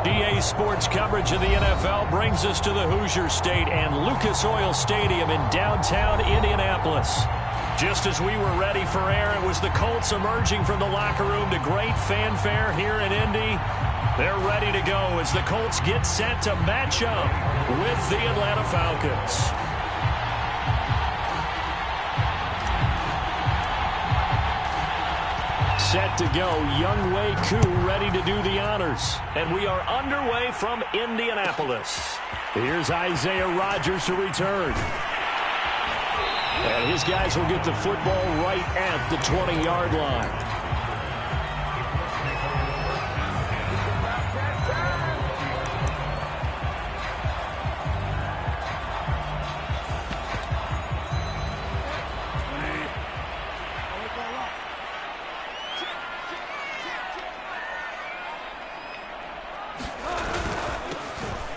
DA Sports coverage of the NFL brings us to the Hoosier State and Lucas Oil Stadium in downtown Indianapolis. Just as we were ready for air, it was the Colts emerging from the locker room to great fanfare here in Indy. They're ready to go as the Colts get set to match up with the Atlanta Falcons. Set to go, Younghoe Koo ready to do the honors. And we are underway from Indianapolis. Here's Isaiah Rodgers to return. And his guys will get the football right at the 20-yard line.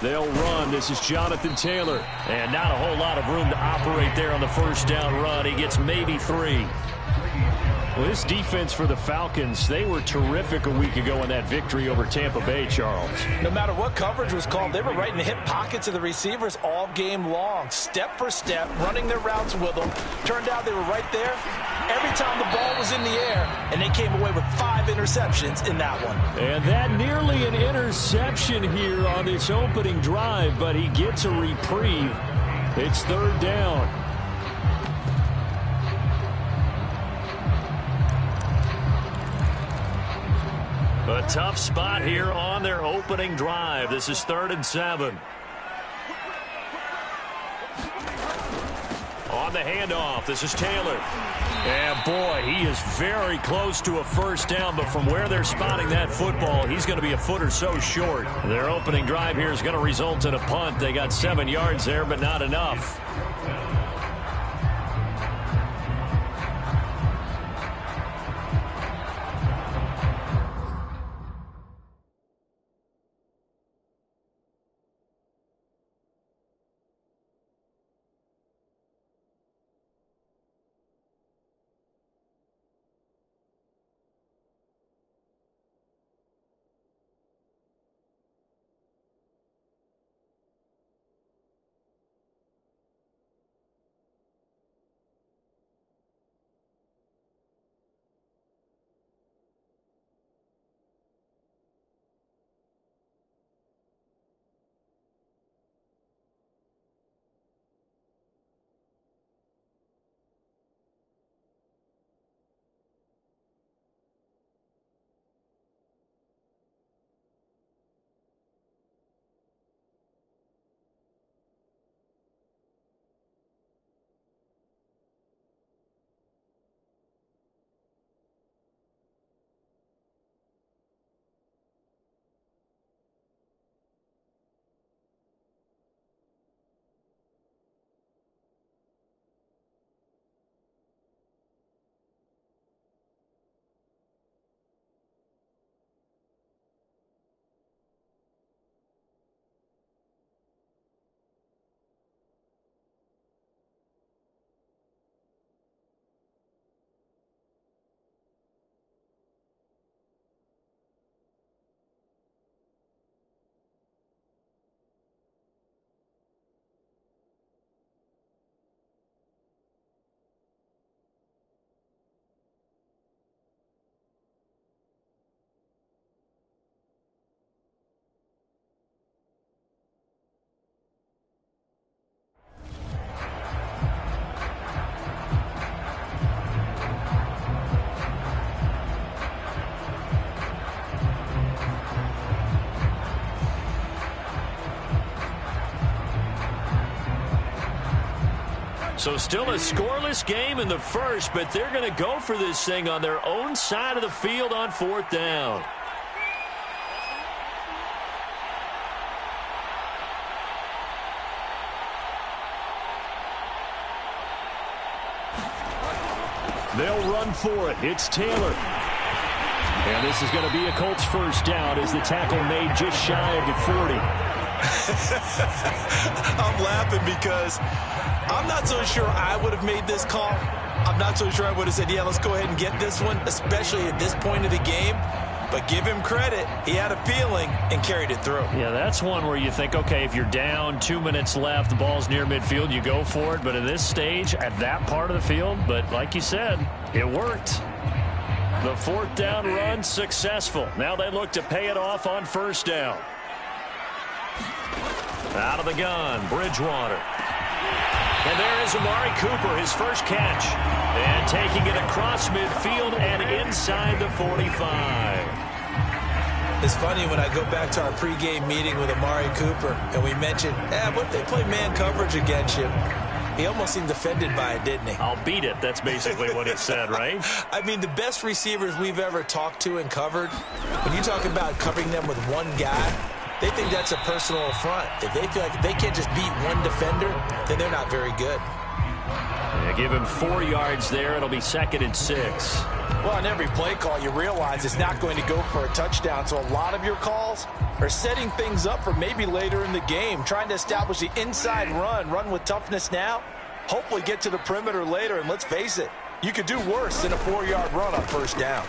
They'll run. This is Jonathan Taylor. And not a whole lot of room to operate there on the first down run. He gets maybe 3. Well, this defense for the Falcons, they were terrific a week ago in that victory over Tampa Bay, Charles. No matter what coverage was called, they were right in the hip pockets of the receivers all game long. Step for step, running their routes with them. Turned out they were right there every time the ball was in the air, and they came away with 5 interceptions in that one. And that nearly an interception here on this opening drive, but he gets a reprieve. It's 3rd down. A tough spot here on their opening drive. This is 3rd and 7. On the handoff, this is Taylor. And boy, he is very close to a first down, but from where they're spotting that football, he's going to be a foot or so short. Their opening drive here is going to result in a punt. They got 7 yards there, but not enough. So still a scoreless game in the first, but they're going to go for this thing on their own side of the field on 4th down. They'll run for it. It's Taylor. And this is going to be a Colts first down as the tackle made just shy of the 40. I'm laughing because I'm not so sure I would have made this call. I'm not so sure I would have said, yeah, let's go ahead and get this one, especially at this point of the game. But give him credit. He had a feeling and carried it through. Yeah, that's one where you think, okay, if you're down, 2 minutes left, the ball's near midfield, you go for it. But at this stage, at that part of the field, but like you said, it worked. The fourth down run successful. Now they look to pay it off on first down. Out of the gun, Bridgewater. And there is Amari Cooper, his first catch. And taking it across midfield and inside the 45. It's funny when I go back to our pregame meeting with Amari Cooper and we mentioned, what if they play man coverage against you? He almost seemed offended by it, didn't he? I'll beat it. That's basically what he said, right? I mean, the best receivers we've ever talked to and covered, when you talk about covering them with one guy, they think that's a personal affront. If they feel like they can't just beat one defender, then they're not very good. Yeah, give him 4 yards there. It'll be 2nd and 6. Well, on every play call, you realize it's not going to go for a touchdown. So a lot of your calls are setting things up for maybe later in the game, trying to establish the inside run with toughness now, hopefully get to the perimeter later. And let's face it, you could do worse than a 4-yard run on first down.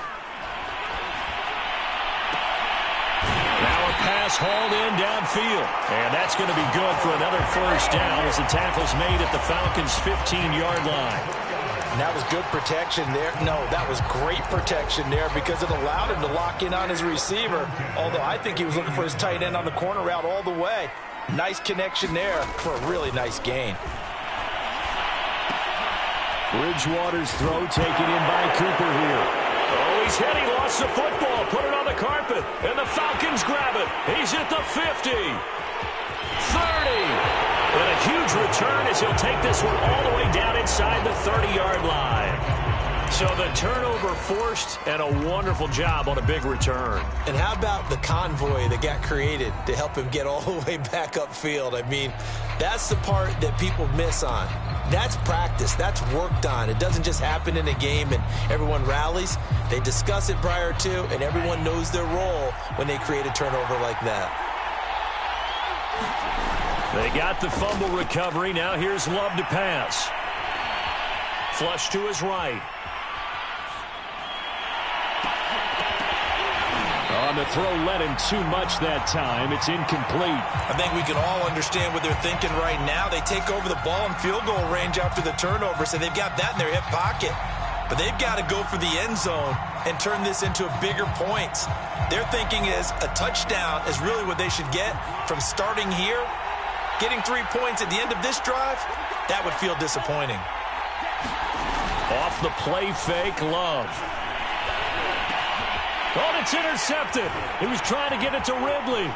Now a pass hauled in downfield. And that's going to be good for another first down as the tackle's made at the Falcons' 15-yard line. And that was good protection there. No, that was great protection there because it allowed him to lock in on his receiver. Although I think he was looking for his tight end on the corner route all the way. Nice connection there for a really nice gain. Bridgewater's throw taken in by Cooper here. Oh, he's hit. He lost the football. Put it on the carpet. And the Falcons grab it. He's at the 50. 30. And a huge return as he'll take this one all the way down inside the 30-yard line. So the turnover forced and a wonderful job on a big return. And how about the convoy that got created to help him get all the way back upfield? I mean, that's the part that people miss on. That's practice. That's worked on. It doesn't just happen in a game and everyone rallies. They discuss it prior to, and everyone knows their role when they create a turnover like that. They got the fumble recovery. Now here's Love to pass. Flush to his right. On the throw, led him too much that time. It's incomplete. I think we can all understand what they're thinking right now. They take over the ball in field goal range after the turnover, so they've got that in their hip pocket. But they've got to go for the end zone and turn this into bigger points. Their thinking is a touchdown is really what they should get from starting here. Getting 3 points at the end of this drive, that would feel disappointing. Off the play fake, Love. Oh, it's intercepted. He was trying to get it to Ridley.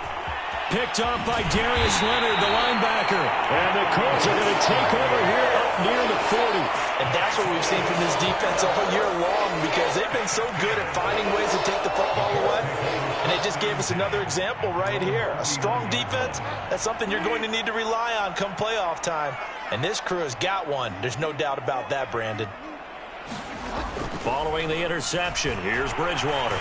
Picked up by Darius Leonard, the linebacker. And the Colts are going to take over here up near the 40. And that's what we've seen from this defense all year long because they've been so good at finding ways to take the football away. And they just gave us another example right here. A strong defense, that's something you're going to need to rely on come playoff time. And this crew has got one. There's no doubt about that, Brandon. Following the interception, here's Bridgewater.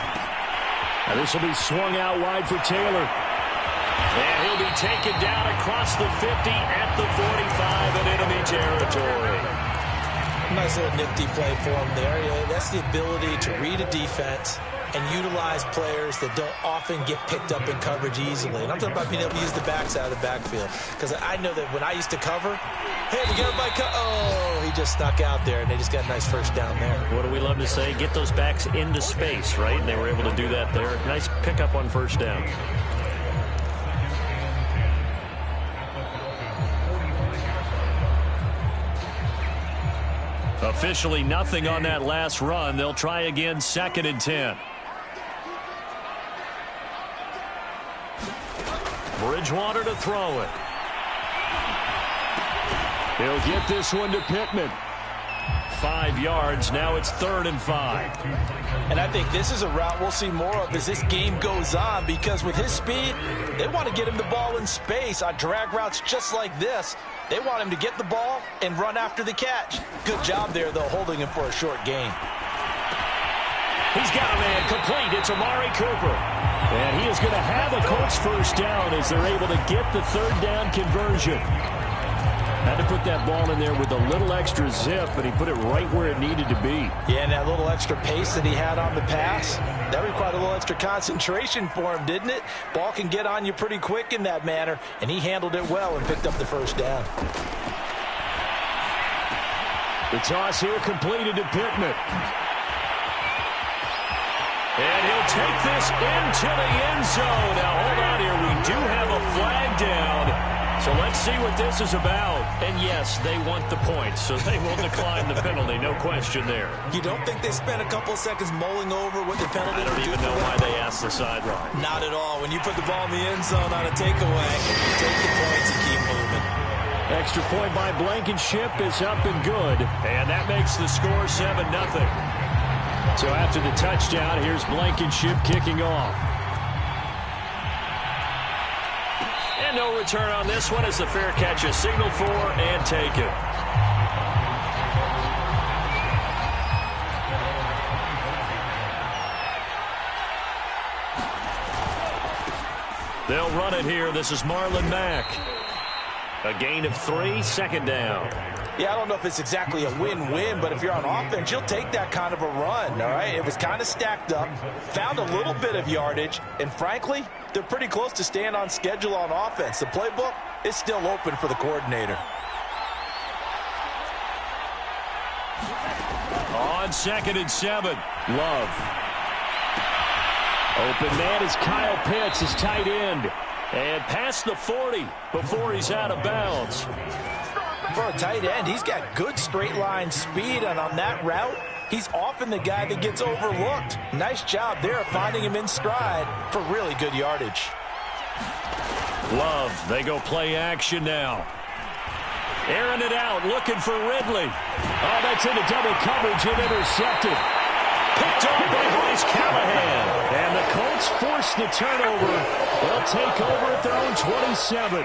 And this will be swung out wide for Taylor. And he'll be taken down across the 50 at the 45 in enemy territory. Nice little nifty play for him there. Yeah, that's the ability to read a defense and utilize players that don't often get picked up in coverage easily. And I'm talking about being able to use the backside of the backfield. Because I know that when I used to cover, hey, we got everybody oh, he just snuck out there, and they just got a nice first down there. What do we love to say? Get those backs into space, right? And they were able to do that there. Nice pickup on first down. Officially nothing on that last run. They'll try again, 2nd and 10. Bridgewater to throw it. He'll get this one to Pittman. 5 yards. Now it's 3rd and 5. And I think this is a route we'll see more of as this game goes on because with his speed, they want to get him the ball in space on drag routes just like this. They want him to get the ball and run after the catch. Good job there, though, holding him for a short gain. He's got a man complete. It's Amari Cooper. And he is going to have a Colts first down as they're able to get the 3rd down conversion. Had to put that ball in there with a little extra zip, but he put it right where it needed to be. Yeah, and that little extra pace that he had on the pass, that required a little extra concentration for him, didn't it? Ball can get on you pretty quick in that manner, and he handled it well and picked up the first down. The toss here completed to Pittman. And he'll take this into the end zone. Now, hold on here. We do have a flag down. So let's see what this is about. And, yes, they want the points, so they will decline the penalty. No question there. You don't think they spent a couple of seconds mulling over what the penalty I don't even know why they asked the sideline. Not at all. When you put the ball in the end zone on a takeaway, you take the points and keep moving. Extra point by Blankenship is up and good. And that makes the score 7-0. So after the touchdown, here's Blankenship kicking off. And no return on this one as the fair catch is signaled for and taken. They'll run it here. This is Marlon Mack. A gain of 3, second down. Yeah, I don't know if it's exactly a win-win, but if you're on offense, you'll take that kind of a run, all right? It was kind of stacked up, found a little bit of yardage, and frankly, they're pretty close to staying on schedule on offense. The playbook is still open for the coordinator. On 2nd and 7, Love. Open man is Kyle Pitts, his tight end. And past the 40 before he's out of bounds. For a tight end, he's got good straight line speed, and on that route, he's often the guy that gets overlooked. Nice job there of finding him in stride for really good yardage. Love, they go play action now. Airing it out, looking for Ridley. Oh, that's into double coverage and intercepted. Picked off by Bryce Callahan. And the Colts force the turnover. They'll take over at their own 27.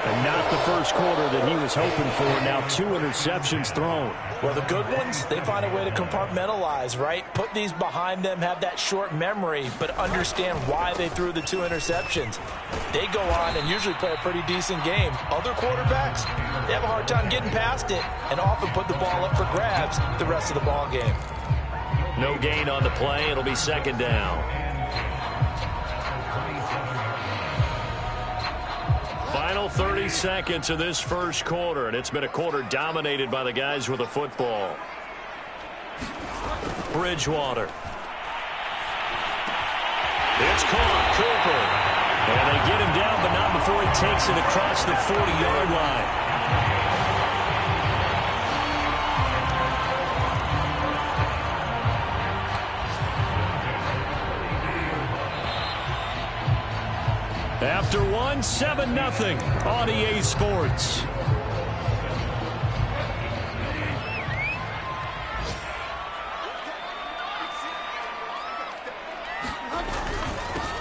And not the first quarter that he was hoping for. Now 2 interceptions thrown. Well, the good ones, they find a way to compartmentalize, right? Put these behind them, have that short memory, but understand why they threw the 2 interceptions. They go on and usually play a pretty decent game. Other quarterbacks, they have a hard time getting past it and often put the ball up for grabs the rest of the ball game. No gain on the play. It'll be second down. Final 30 seconds of this first quarter, and it's been a quarter dominated by the guys with the football. Bridgewater. It's caught. Cooper. And they get him down, but not before he takes it across the 40-yard line. After 1, 7-0 on EA Sports.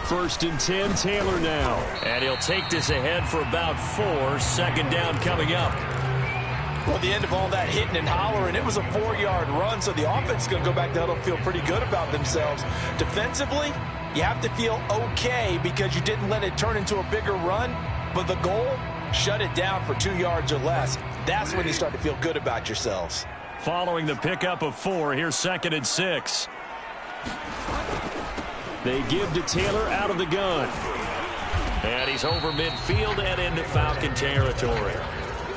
First and 10, Taylor now. And he'll take this ahead for about 4. Second down coming up. Well, the end of all that hitting and hollering, it was a 4-yard run, so the offense is going to go back to huddle and feel pretty good about themselves. Defensively, you have to feel okay because you didn't let it turn into a bigger run, but the goal, shut it down for 2 yards or less. That's when you start to feel good about yourselves. Following the pickup of 4, here's 2nd and 6. They give to Taylor out of the gun. And he's over midfield and into Falcon territory.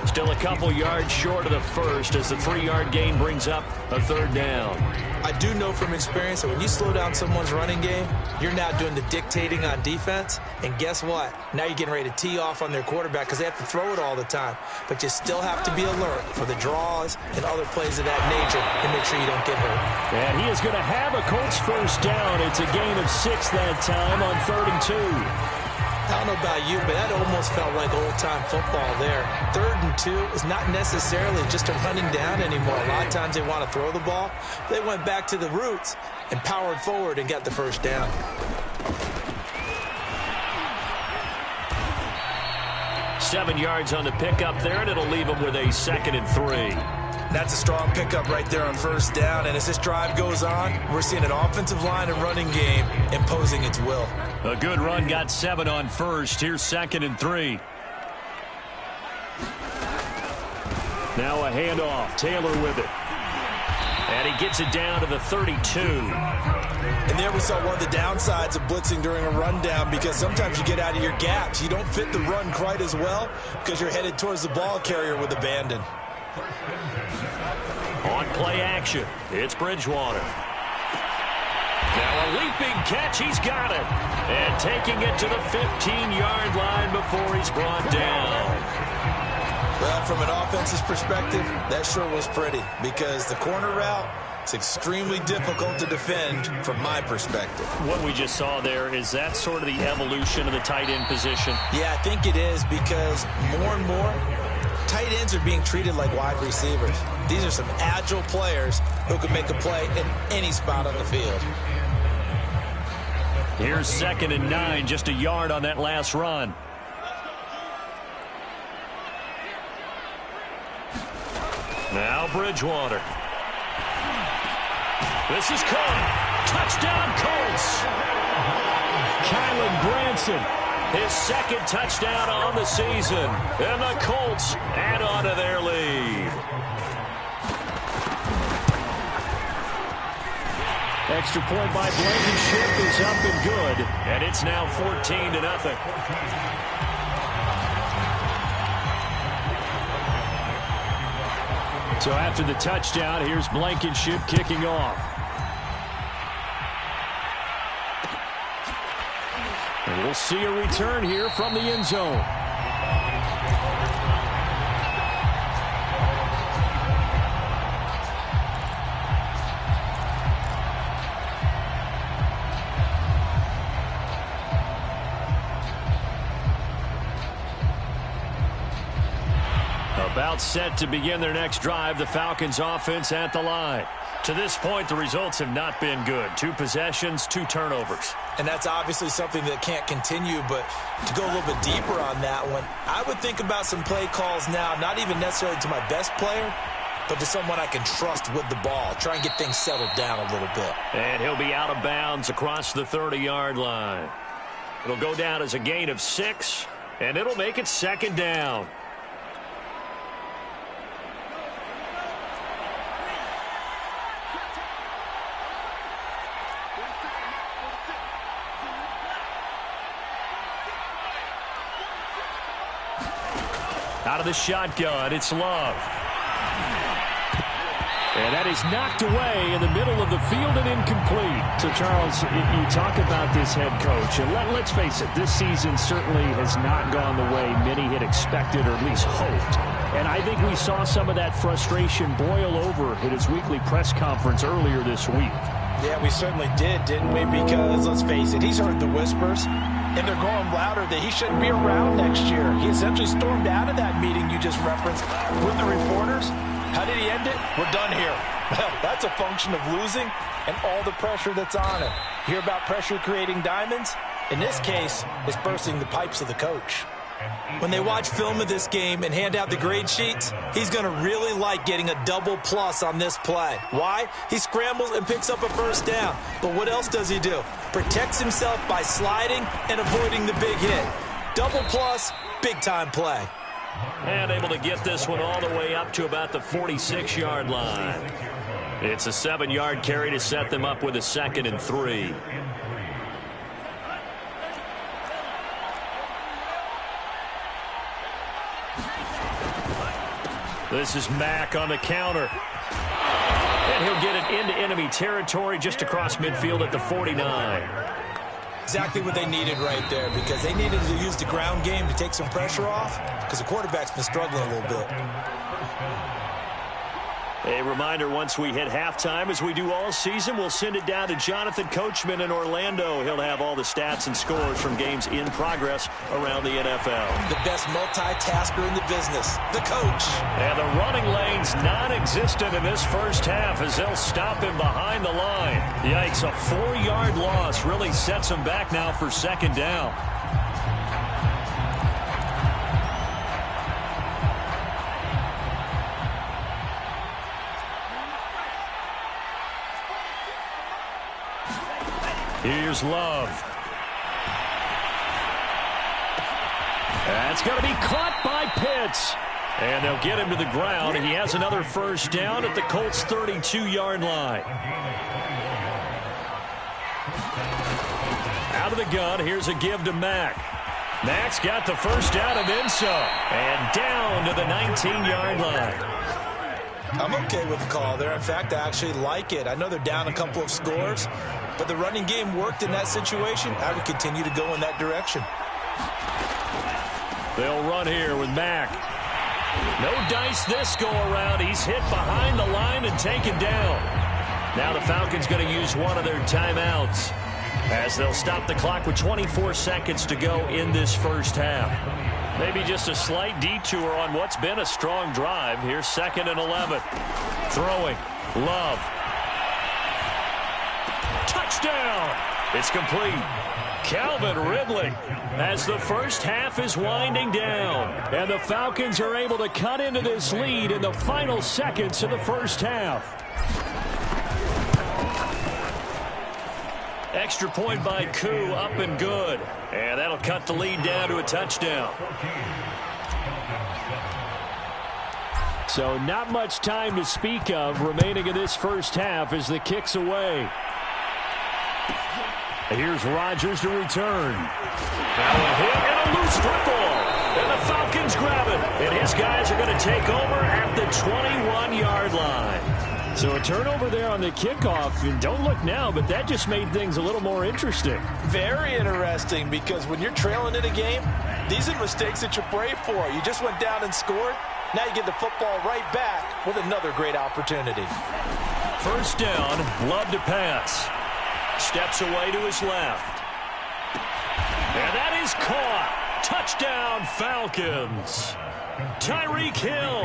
Still a couple yards short of the first as the 3-yard gain brings up a 3rd down. I do know from experience that when you slow down someone's running game, you're now doing the dictating on defense. And guess what? Now you're getting ready to tee off on their quarterback because they have to throw it all the time. But you still have to be alert for the draws and other plays of that nature to make sure you don't get hurt. And he is going to have a Colts first down. It's a gain of 6 that time on 3rd and 2. I don't know about you, but that almost felt like old-time football there. 3rd and 2 is not necessarily just a running down anymore. A lot of times they want to throw the ball. They went back to the roots and powered forward and got the first down. Seven yards on the pickup there, and it'll leave them with a 2nd and 3. That's a strong pickup right there on first down. And as this drive goes on, we're seeing an offensive line and running game imposing its will. A good run got 7 on first. Here's 2nd and 3. Now a handoff. Taylor with it. And he gets it down to the 32. And there we saw one of the downsides of blitzing during a rundown, because sometimes you get out of your gaps. You don't fit the run quite as well because you're headed towards the ball carrier with abandon. On play action, it's Bridgewater. Now a leaping catch, he's got it. And taking it to the 15-yard line before he's brought down. Well, from an offense's perspective, that sure was pretty, because the corner route is extremely difficult to defend from my perspective. What we just saw there, is that sort of the evolution of the tight end position? Yeah, I think it is, because more and more, tight ends are being treated like wide receivers. These are some agile players who can make a play in any spot on the field. Here's 2nd and 9, just a yard on that last run. Now Bridgewater. This is caught. Touchdown Colts. Kylan Granson, his 2nd touchdown on the season. And the Colts add on to their lead. Extra point by Blankenship is up and good. And it's now 14-0. So after the touchdown, here's Blankenship kicking off. And we'll see a return here from the end zone. About set to begin their next drive, the Falcons offense at the line. To this point, the results have not been good. 2 possessions, 2 turnovers. And that's obviously something that can't continue, but to go a little bit deeper on that one, I would think about some play calls now, not even necessarily to my best player, but to someone I can trust with the ball. Try and get things settled down a little bit. And he'll be out of bounds across the 30-yard line. It'll go down as a gain of 6, and it'll make it 2nd down. Out of the shotgun, it's Love. And that is knocked away in the middle of the field and incomplete. So, Charles, you talk about this head coach, and let's face it, this season certainly has not gone the way many had expected or at least hoped. And I think we saw some of that frustration boil over at his weekly press conference earlier this week. Yeah, we certainly did, didn't we? Because, let's face it, he's heard the whispers, and they're going louder that he shouldn't be around next year. He essentially stormed out of that meeting you just referenced with the reporters. How did he end it? We're done here. Well, that's a function of losing and all the pressure that's on him. Hear about pressure creating diamonds? In this case, it's bursting the pipes of the coach. When they watch film of this game and hand out the grade sheets, he's going to really like getting a double plus on this play. Why? He scrambles and picks up a first down. But what else does he do? Protects himself by sliding and avoiding the big hit. Double plus, big-time play. And able to get this one all the way up to about the 46-yard line. It's a 7-yard carry to set them up with a 2nd and 3. This is Mack on the counter. And he'll get it into enemy territory just across midfield at the 49. Exactly what they needed right there, because they needed to use the ground game to take some pressure off, because the quarterback's been struggling a little bit. A reminder, once we hit halftime, as we do all season, we'll send it down to Jonathan Coachman in Orlando. He'll have all the stats and scores from games in progress around the NFL. The best multitasker in the business, the coach. And the running lane's non-existent in this first half as they'll stop him behind the line. Yikes, a 4-yard loss really sets him back now for 2nd down. Here's Love. That's going to be caught by Pitts. And they'll get him to the ground. He has another first down at the Colts' 32-yard line. Out of the gun, here's a give to Mack. Mack's got the first down and then some. And down to the 19-yard line. I'm okay with the call there. In fact, I actually like it. I know they're down a couple of scores, but the running game worked in that situation. I would continue to go in that direction. They'll run here with Mack. No dice this go-around. He's hit behind the line and taken down. Now the Falcons going to use one of their timeouts as they'll stop the clock with 24 seconds to go in this first half. Maybe just a slight detour on what's been a strong drive. Here's 2nd and 11. Throwing. Love. Touchdown. It's complete. Calvin Ridley as the first half is winding down. And the Falcons are able to cut into this lead in the final seconds of the first half. Extra point by Koo, up and good. And that'll cut the lead down to a touchdown. So not much time to speak of remaining in this first half as the kick's away. Here's Rodgers to return. Now a hit and a loose football. And the Falcons grab it. And his guys are going to take over at the 21-yard line. So a turnover there on the kickoff. And don't look now, but that just made things a little more interesting. Very interesting, because when you're trailing in a game, these are mistakes that you pray for. You just went down and scored. Now you get the football right back with another great opportunity. First down, Love to pass. Steps away to his left. And that is caught. Touchdown, Falcons. Tyreek Hill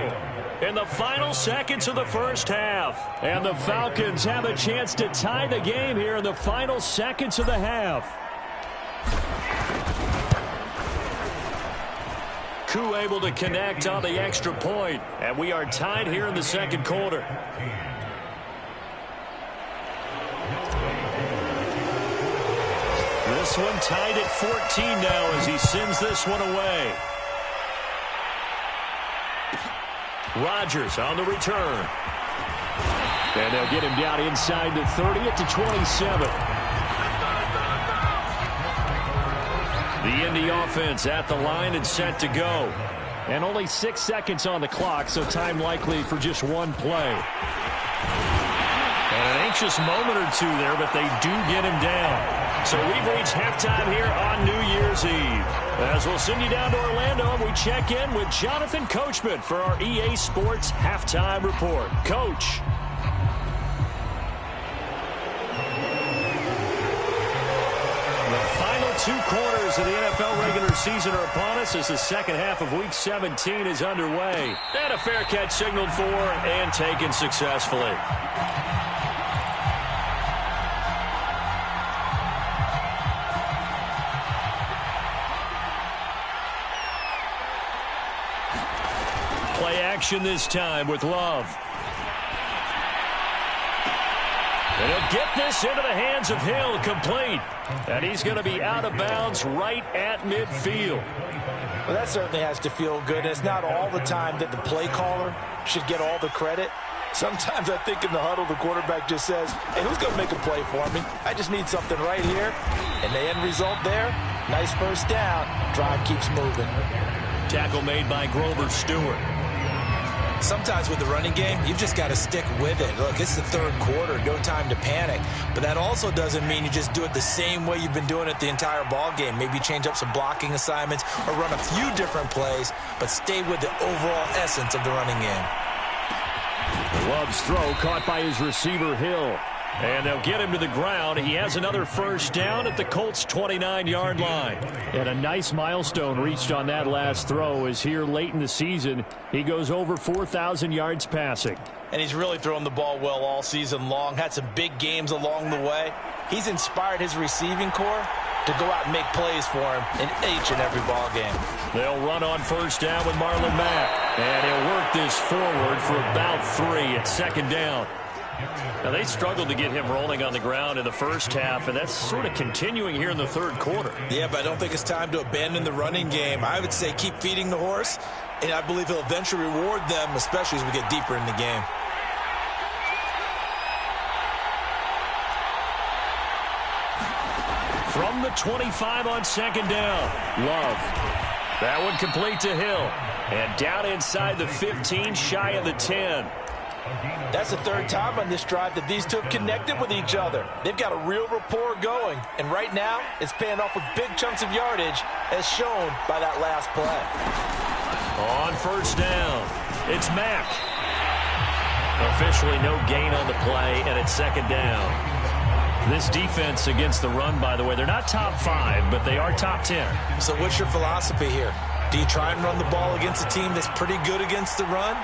in the final seconds of the first half. And the Falcons have a chance to tie the game here in the final seconds of the half. Koo able to connect on the extra point. And we are tied here in the second quarter. This one tied at 14 now as he sends this one away. Rodgers on the return. And they'll get him down inside the 30 at the 27. The Indy offense at the line and set to go. And only 6 seconds on the clock, so time likely for just one play. And an anxious moment or two there, but they do get him down. So we've reached halftime here on New Year's Eve. As we'll send you down to Orlando, and we check in with Jonathan Coachman for our EA Sports Halftime Report. Coach. The final 2 quarters of the NFL regular season are upon us as the second half of Week 17 is underway. And a fair catch signaled for and taken successfully. Play action this time with Love. And he'll get this into the hands of Hill, complete. And he's going to be out of bounds right at midfield. Well, that certainly has to feel good. It's not all the time that the play caller should get all the credit. Sometimes I think in the huddle, the quarterback just says, hey, who's going to make a play for me? I just need something right here. And the end result there, nice first down. Drive keeps moving. Tackle made by Grover Stewart. Sometimes with the running game, you've just got to stick with it. Look, it's the third quarter, no time to panic. But that also doesn't mean you just do it the same way you've been doing it the entire ball game. Maybe change up some blocking assignments or run a few different plays, but stay with the overall essence of the running game. Love's throw caught by his receiver, Hill. And they'll get him to the ground. He has another first down at the Colts' 29-yard line. And a nice milestone reached on that last throw as here late in the season, he goes over 4,000 yards passing. And he's really thrown the ball well all season long. Had some big games along the way. He's inspired his receiving corps to go out and make plays for him in each and every ball game. They'll run on first down with Marlon Mack. And he'll work this forward for about 3 at second down. Now, they struggled to get him rolling on the ground in the first half, and that's sort of continuing here in the third quarter. Yeah, but I don't think it's time to abandon the running game. I would say keep feeding the horse, and I believe he'll eventually reward them, especially as we get deeper in the game. From the 25 on second down, Love. That one complete to Hill. And down inside the 15, shy of the 10. That's the third time on this drive that these two have connected with each other. They've got a real rapport going. And right now, it's paying off with big chunks of yardage, as shown by that last play. On first down, it's Mack. Officially no gain on the play, and it's second down. This defense against the run, by the way, they're not top 5, but they are top 10. So what's your philosophy here? Do you try and run the ball against a team that's pretty good against the run?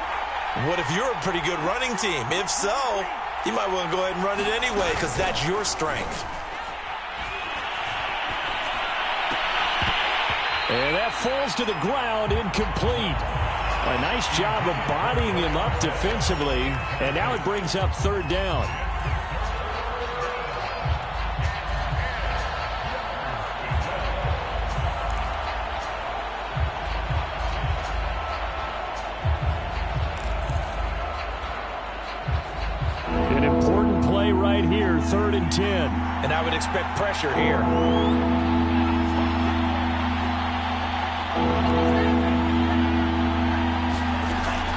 What if you're a pretty good running team? If so, you might want to go ahead and run it anyway because that's your strength. And that falls to the ground, incomplete. A nice job of bodying him up defensively, and now it brings up third down. An important play right here, 3rd and 10. And I would expect pressure here.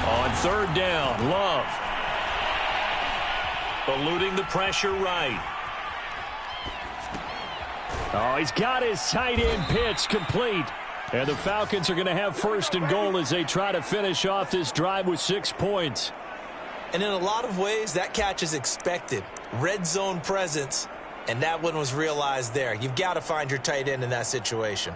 On third down, Love. Eluding the pressure right. Oh, he's got his tight end pitch complete. And the Falcons are going to have 1st and goal as they try to finish off this drive with 6 points. And in a lot of ways, that catch is expected. Red zone presence, and that one was realized there. You've got to find your tight end in that situation.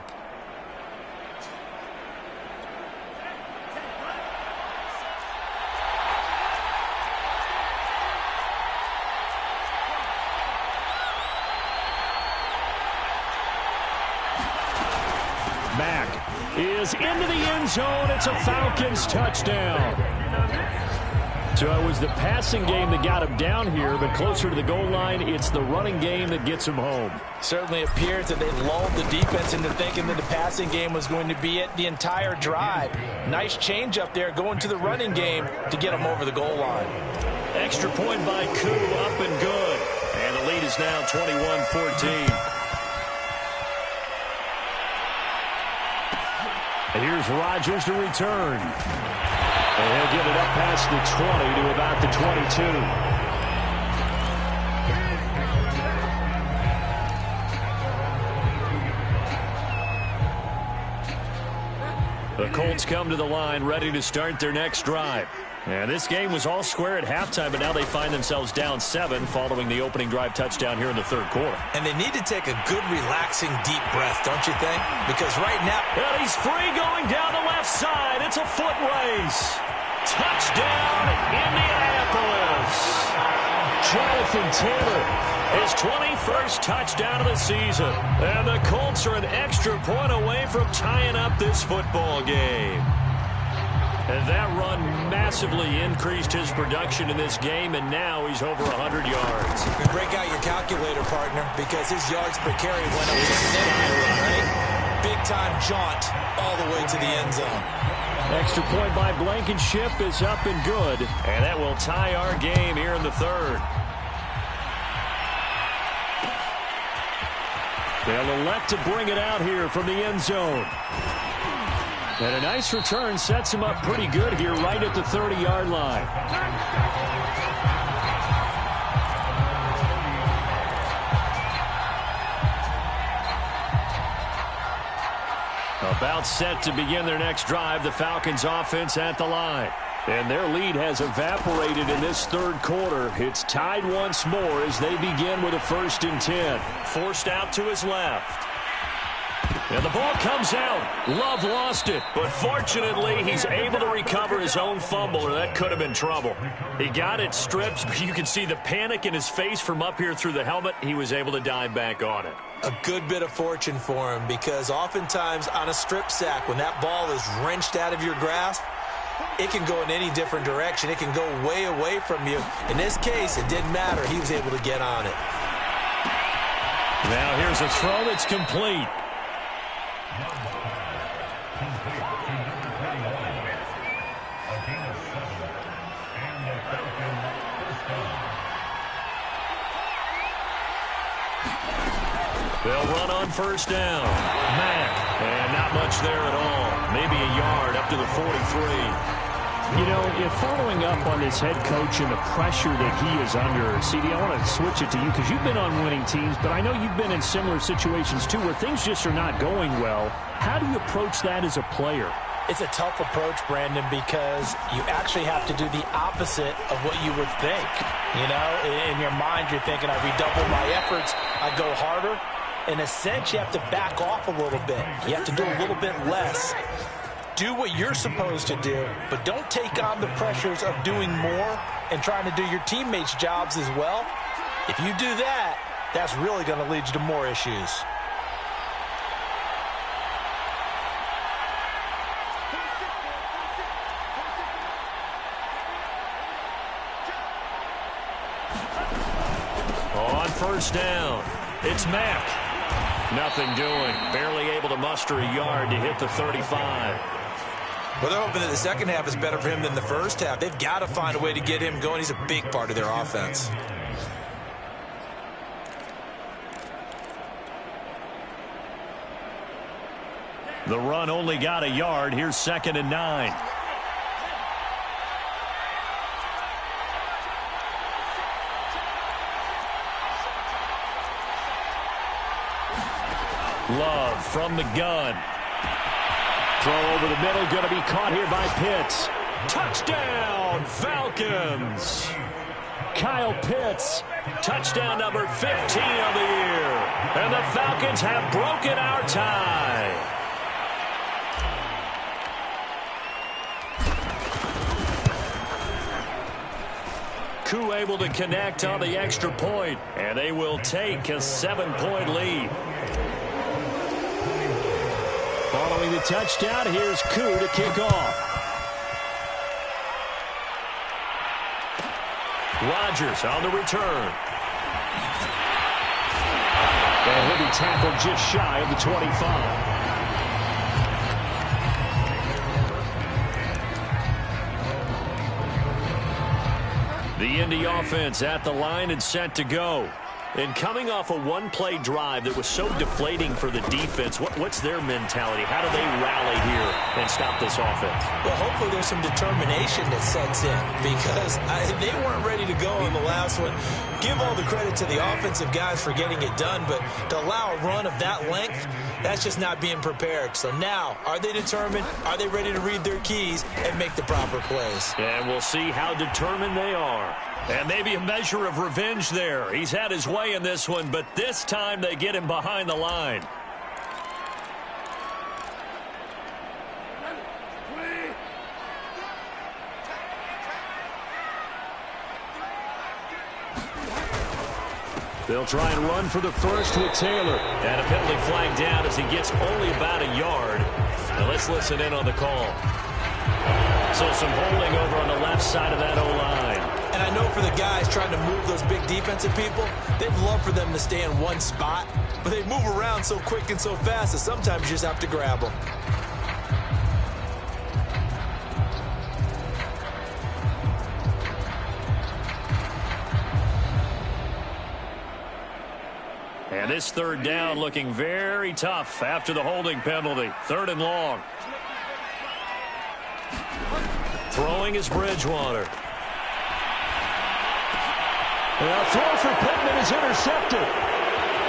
Mack is into the end zone. It's a Falcons touchdown. So it was the passing game that got him down here, but closer to the goal line, it's the running game that gets him home. Certainly appears that they lulled the defense into thinking that the passing game was going to be it the entire drive. Nice change up there going to the running game to get him over the goal line. Extra point by Koo, up and good. And the lead is now 21-14. And here's Rodgers to return. And he'll get it up past the 20 to about the 22. The Colts come to the line ready to start their next drive. And this game was all square at halftime, but now they find themselves down 7 following the opening drive touchdown here in the third quarter. And they need to take a good, relaxing, deep breath, don't you think? Because right now... And he's free going down the left side. It's a foot race. Touchdown, Indianapolis. Jonathan Taylor, his 21st touchdown of the season. And the Colts are an extra point away from tying up this football game. And that run massively increased his production in this game, and now he's over 100 yards. You break out your calculator, partner, because his yards per carry went up to 7, right? Big-time jaunt all the way to the end zone. Extra point by Blankenship is up and good. And that will tie our game here in the third. They'll elect to bring it out here from the end zone. And a nice return sets him up pretty good here right at the 30-yard line. About set to begin their next drive, the Falcons offense at the line. And their lead has evaporated in this third quarter. It's tied once more as they begin with a 1st and 10. Forced out to his left. And the ball comes out. Love lost it. But fortunately, he's able to recover his own fumble, or that could have been trouble. He got it stripped, but you can see the panic in his face from up here through the helmet. He was able to dive back on it. A good bit of fortune for him, because oftentimes on a strip sack, when that ball is wrenched out of your grasp, it can go in any different direction. It can go way away from you. In this case, it didn't matter. He was able to get on it. Now here's a throw that's complete. They'll run on first down. Mack, and not much there at all. Maybe a yard up to the 43. You know, if following up on this head coach and the pressure that he is under, CD, I want to switch it to you because you've been on winning teams, but I know you've been in similar situations too where things just are not going well. How do you approach that as a player? It's a tough approach, Brandon, because you actually have to do the opposite of what you would think. You know, in your mind, you're thinking, I redouble my efforts, I go harder. In a sense, you have to back off a little bit. You have to do a little bit less. Do what you're supposed to do, but don't take on the pressures of doing more and trying to do your teammates' jobs as well. If you do that, that's really going to lead you to more issues. On first down, it's Mack. Nothing doing. Barely able to muster a yard to hit the 35. Well, they're hoping that the second half is better for him than the first half. They've got to find a way to get him going. He's a big part of their offense. The run only got a yard. Here's 2nd and 9. Love from the gun. Throw over the middle, going to be caught here by Pitts. Touchdown, Falcons. Kyle Pitts, touchdown number 15 of the year. And the Falcons have broken our tie. Koo able to connect on the extra point, and they will take a 7-point lead. Following the touchdown, here's Koo to kick off. Rodgers on the return. And he'll be tackled just shy of the 25. The Indy offense at the line and set to go. And coming off a one-play drive that was so deflating for the defense, what's their mentality? How do they rally here and stop this offense? Well, hopefully there's some determination that sets in because they weren't ready to go on the last one. Give all the credit to the offensive guys for getting it done, but to allow a run of that length, that's just not being prepared. So now, are they determined? Are they ready to read their keys and make the proper plays? And we'll see how determined they are. And maybe a measure of revenge there. He's had his way in this one, but this time they get him behind the line. They'll try and run for the first with Taylor. And a penalty flag down as he gets only about a yard. Now let's listen in on the call. So some holding over on the left side of that O-line. And I know for the guys trying to move those big defensive people, they'd love for them to stay in one spot. But they move around so quick and so fast that sometimes you just have to grab them. And this third down looking very tough after the holding penalty. 3rd and long. Throwing is Bridgewater. And a throw for Pittman is intercepted.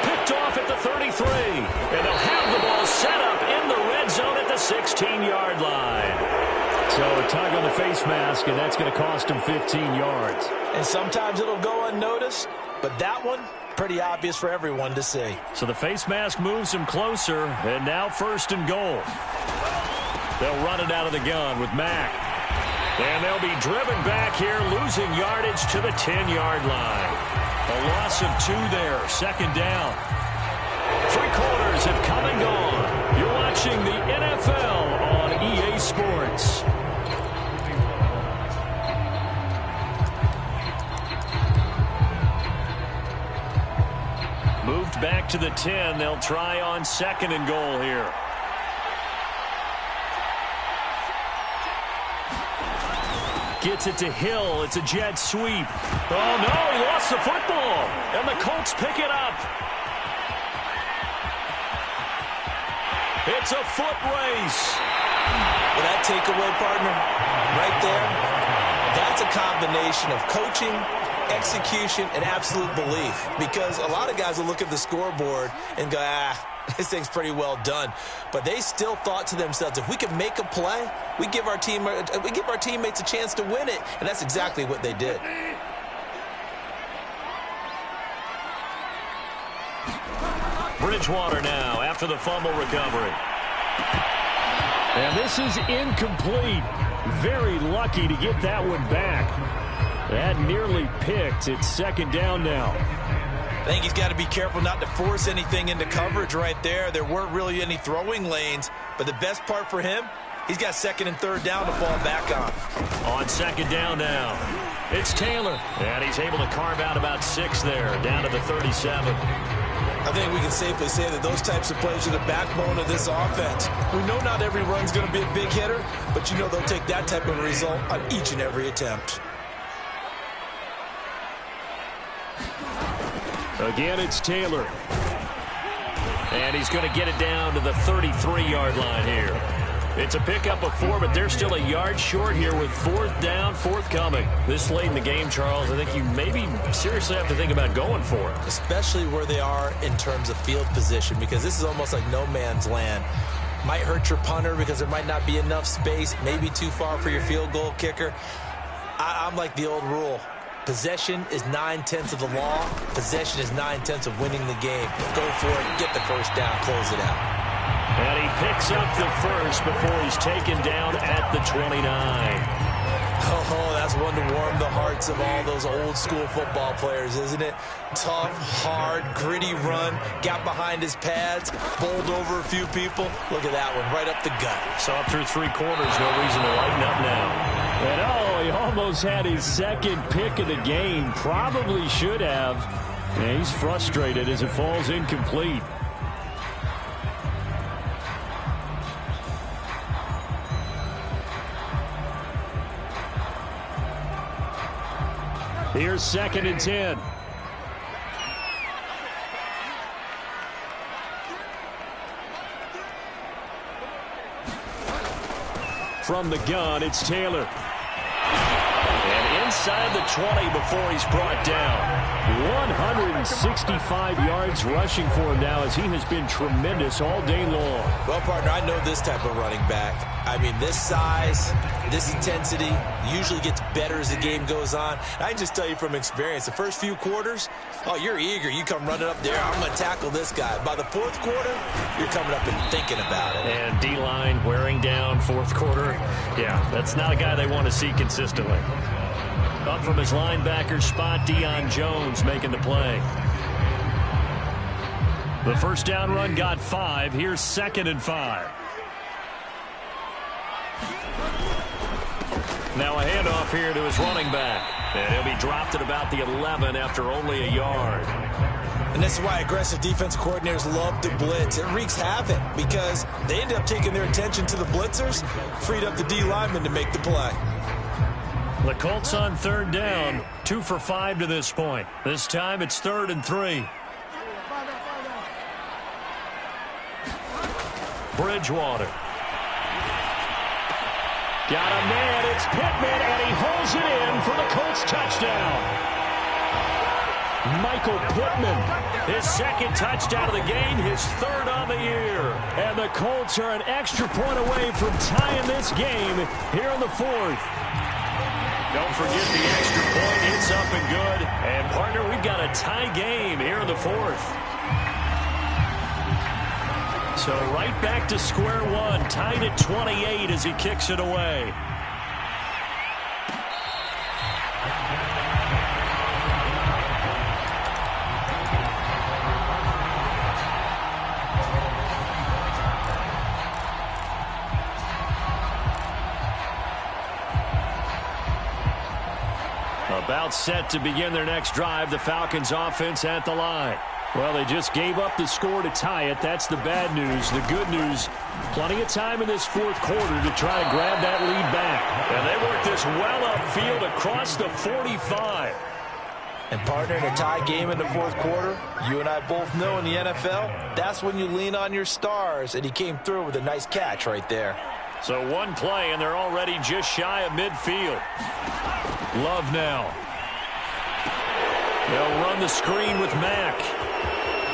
Picked off at the 33. And they'll have the ball set up in the red zone at the 16-yard line. So a tug on the face mask, and that's going to cost him 15 yards. And sometimes it'll go unnoticed, but that one, pretty obvious for everyone to see. So the face mask moves him closer, and now 1st and goal. They'll run it out of the gun with Mack. And they'll be driven back here, losing yardage to the 10-yard line. A loss of 2 there, 2nd down. 3 quarters have come and gone. You're watching the NFL on EA Sports. back to the 10. They'll try on 2nd and goal here. Gets it to Hill. It's a jet sweep. Oh, no, he lost the football. And the Colts pick it up. It's a foot race. Well, that takeaway, partner, right there, that's a combination of coaching, execution, and absolute belief. Because a lot of guys will look at the scoreboard and go, this thing's pretty well done. But they still thought to themselves, if we can make a play, we give our teammates a chance to win it. And that's exactly what they did. Bridgewater now after the fumble recovery. And this is incomplete. Very lucky to get that one back. That nearly picked. It's 2nd down now. I think he's got to be careful not to force anything into coverage right there. There weren't really any throwing lanes. But the best part for him, he's got 2nd and 3rd down to fall back on. On 2nd down now, it's Taylor. And he's able to carve out about 6 there, down to the 37. I think we can safely say that those types of plays are the backbone of this offense. We know not every run's going to be a big hitter, but you know they'll take that type of result on each and every attempt. Again, it's Taylor. And he's going to get it down to the 33-yard line here. It's a pickup of 4, but they're still a yard short here with 4th down, forthcoming. This late in the game, Charles, I think you maybe seriously have to think about going for it. Especially where they are in terms of field position, because this is almost like no man's land. Might hurt your punter because there might not be enough space, maybe too far for your field goal kicker. I'm like the old rule. Possession is 9/10 of the law. Possession is 9/10 of winning the game. Go for it, get the 1st down, close it out. And he picks up the 1st before he's taken down at the 29. Oh, that's one to warm the hearts of all those old school football players, isn't it? Tough, hard, gritty run, got behind his pads, bowled over a few people. Look at that one, right up the gut. Saw through 3 quarters, no reason to lighten up now. And he almost had his 2nd pick of the game. Probably should have. And he's frustrated as it falls incomplete. Here's 2nd and 10. From the gun, it's Taylor. And inside the 20 before he's brought down. 165 yards rushing for him now as he has been tremendous all day long. Well, partner, I know this type of running back. I mean, this size, this intensity usually gets better as the game goes on. And I can just tell you from experience, the first few quarters, oh, you're eager. You come running up there, I'm going to tackle this guy. By the 4th quarter, you're coming up and thinking about it. And D-line wearing down 4th quarter. Yeah, that's not a guy they want to see consistently. Up from his linebacker spot, Deion Jones making the play. The 1st down run got 5. Here's 2nd and 5. Now a handoff here to his running back. And he'll be dropped at about the 11 after only a yard. And this is why aggressive defensive coordinators love to blitz. It wreaks havoc because they end up taking their attention to the blitzers, freed up the D lineman to make the play. The Colts on 3rd down, 2 for 5 to this point. This time it's 3rd and 3. Bridgewater. Got a man, it's Pittman, and he holds it in for the Colts touchdown. Michael Pittman. His 2nd touchdown of the game, his 3rd on the year. And the Colts are an extra point away from tying this game here in the 4th. Don't forget the extra point. It's up and good. And, partner, we've got a tie game here in the 4th. So right back to square one. Tied at 28 as he kicks it away. About set to begin their next drive. The Falcons offense at the line. Well, they just gave up the score to tie it. That's the bad news. The good news, plenty of time in this fourth quarter to try to grab that lead back. And they work this well upfield across the 45. And partner, in a tie game in the fourth quarter, you and I both know in the NFL, that's when you lean on your stars. And he came through with a nice catch right there. So one play, and they're already just shy of midfield. Love now. They'll run the screen with Mack.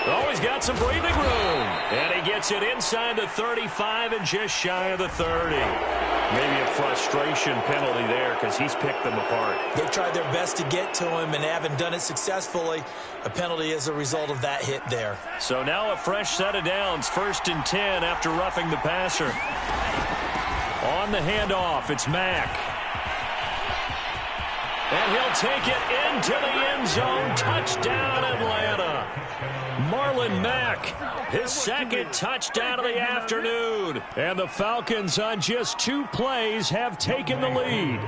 Oh, he's got some breathing room. And he gets it inside the 35 and just shy of the 30. Maybe a frustration penalty there because he's picked them apart. They've tried their best to get to him and haven't done it successfully. A penalty as a result of that hit there. So now a fresh set of downs. 1st and 10 after roughing the passer. On the handoff, it's Mack. And he'll take it into the end zone. Touchdown, Atlanta. Marlon Mack, his second touchdown of the afternoon. And the Falcons, on just 2 plays, have taken the lead.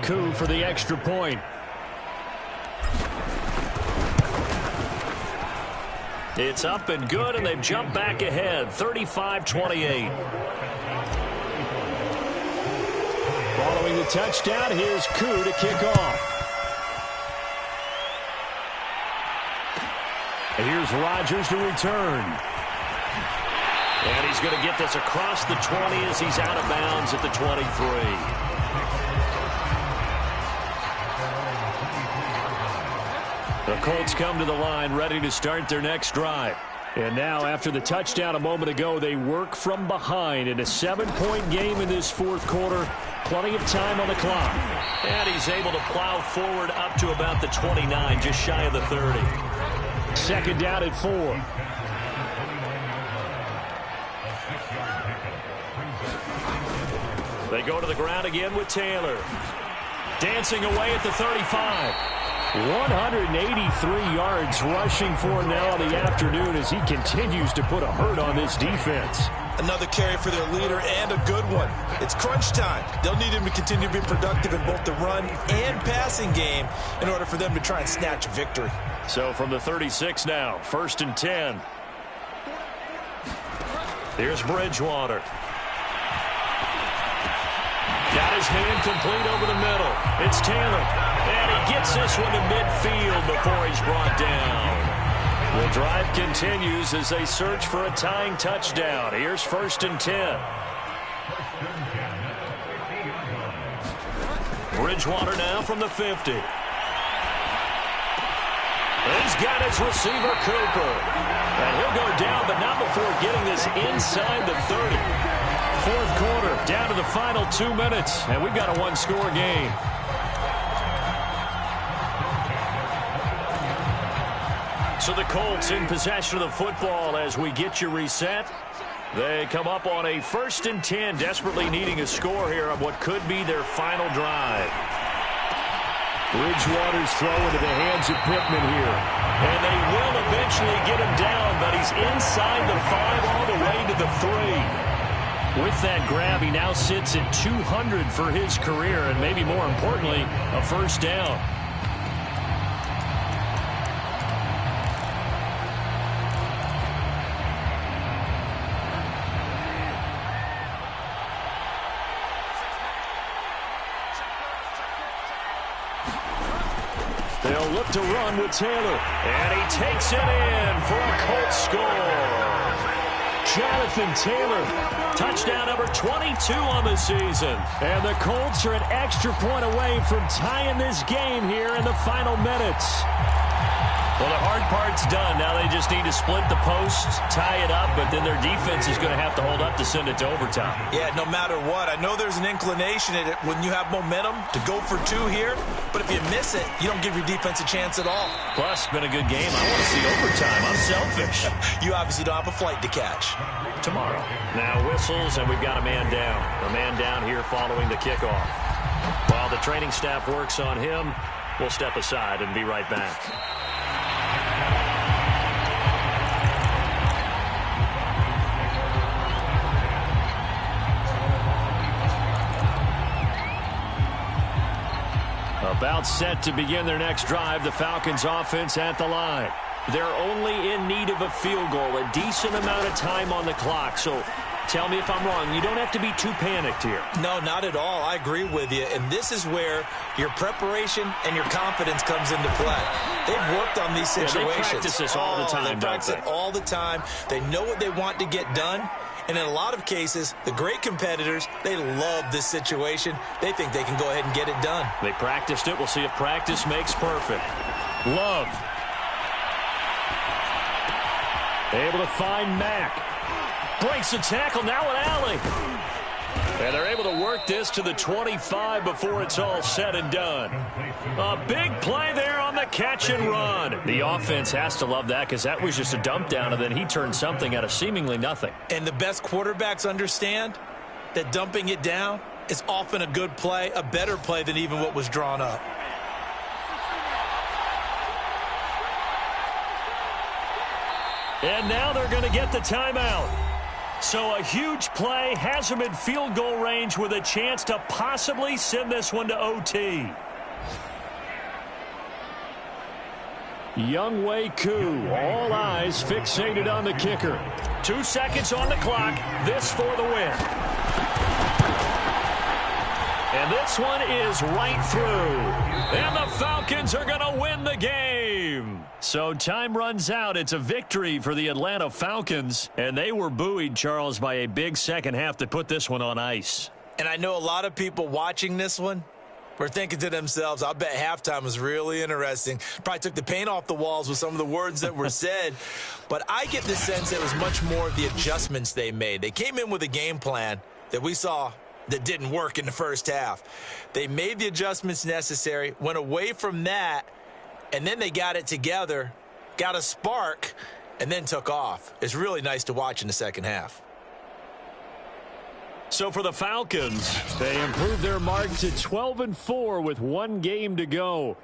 Coup for the extra point. It's up and good, and they've jumped back ahead, 35-28. Following the touchdown, here's Coup to kick off. And here's Rodgers to return. And he's going to get this across the 20 as he's out of bounds at the 23. The Colts come to the line ready to start their next drive. And now, after the touchdown a moment ago, they work from behind in a 7-point game in this fourth quarter. Plenty of time on the clock. And he's able to plow forward up to about the 29, just shy of the 30. 2nd down at 4. They go to the ground again with Taylor. Dancing away at the 35. 183 yards rushing for now in the afternoon as he continues to put a hurt on this defense. Another carry for their leader, and a good one. It's crunch time. They'll need him to continue to be productive in both the run and passing game in order for them to try and snatch a victory. So from the 36 now, 1st and 10. Here's Bridgewater. Got his hand complete over the middle. It's Taylor. And he gets this one to midfield before he's brought down. The drive continues as they search for a tying touchdown. Here's 1st and 10. Bridgewater now from the 50. He's got his receiver, Cooper. And he'll go down, but not before getting this inside the 30. Fourth quarter, down to the final 2 minutes, and we've got a one-score game. So the Colts in possession of the football as we get you reset. They come up on a 1st and 10, desperately needing a score here on what could be their final drive. Bridgewater's throw into the hands of Pittman here. And they will eventually get him down, but he's inside the 5 all the way to the 3. With that grab, he now sits at 200 for his career, and maybe more importantly, a 1st down. They'll look to run with Taylor. And he takes it in for a Colts score. Jonathan Taylor, touchdown number 22 on the season. And the Colts are an extra point away from tying this game here in the final minutes. Well, the hard part's done. Now they just need to split the post, tie it up, but then their defense is going to have to hold up to send it to overtime. Yeah, no matter what. I know there's an inclination in it when you have momentum to go for 2 here, but if you miss it, you don't give your defense a chance at all. Plus, it's been a good game. I want to see overtime. I'm selfish. You obviously don't have a flight to catch. Tomorrow. Now whistles, and we've got a man down. A man down here following the kickoff. While the training staff works on him, we'll step aside and be right back. About set to begin their next drive, the Falcons offense at the line. They're only in need of a field goal, a decent amount of time on the clock. So tell me if I'm wrong. You don't have to be too panicked here. No, not at all. I agree with you. And this is where your preparation and your confidence comes into play. They've worked on these situations. They practice this all the time, They practice it all the time. They know what they want to get done. And in a lot of cases, the great competitors, they love this situation. They think they can go ahead and get it done. They practiced it. We'll see if practice makes perfect. Love. Able to find Mack. Breaks the tackle, now an alley. And they're able to work this to the 25 before it's all said and done. A big play there on the catch and run. The offense has to love that because that was just a dump down, and then he turned something out of seemingly nothing. And the best quarterbacks understand that dumping it down is often a good play, a better play than even what was drawn up. And now they're going to get the timeout. So a huge play has them in field goal range with a chance to possibly send this one to OT. Younghoe Koo, all eyes fixated on the kicker. 2 seconds on the clock, this for the win. And this one is right through. And the Falcons are going to win the game. So time runs out. It's a victory for the Atlanta Falcons. And they were buoyed, Charles, by a big second half to put this one on ice. And I know a lot of people watching this one were thinking to themselves, I bet halftime was really interesting. Probably took the paint off the walls with some of the words that were said. But I get the sense it was much more of the adjustments they made. They came in with a game plan that we saw that didn't work in the first half. They made the adjustments necessary, went away from that, and then they got it together, got a spark, and then took off. It's really nice to watch in the second half. So for the Falcons, they improved their mark to 12-4 with 1 game to go.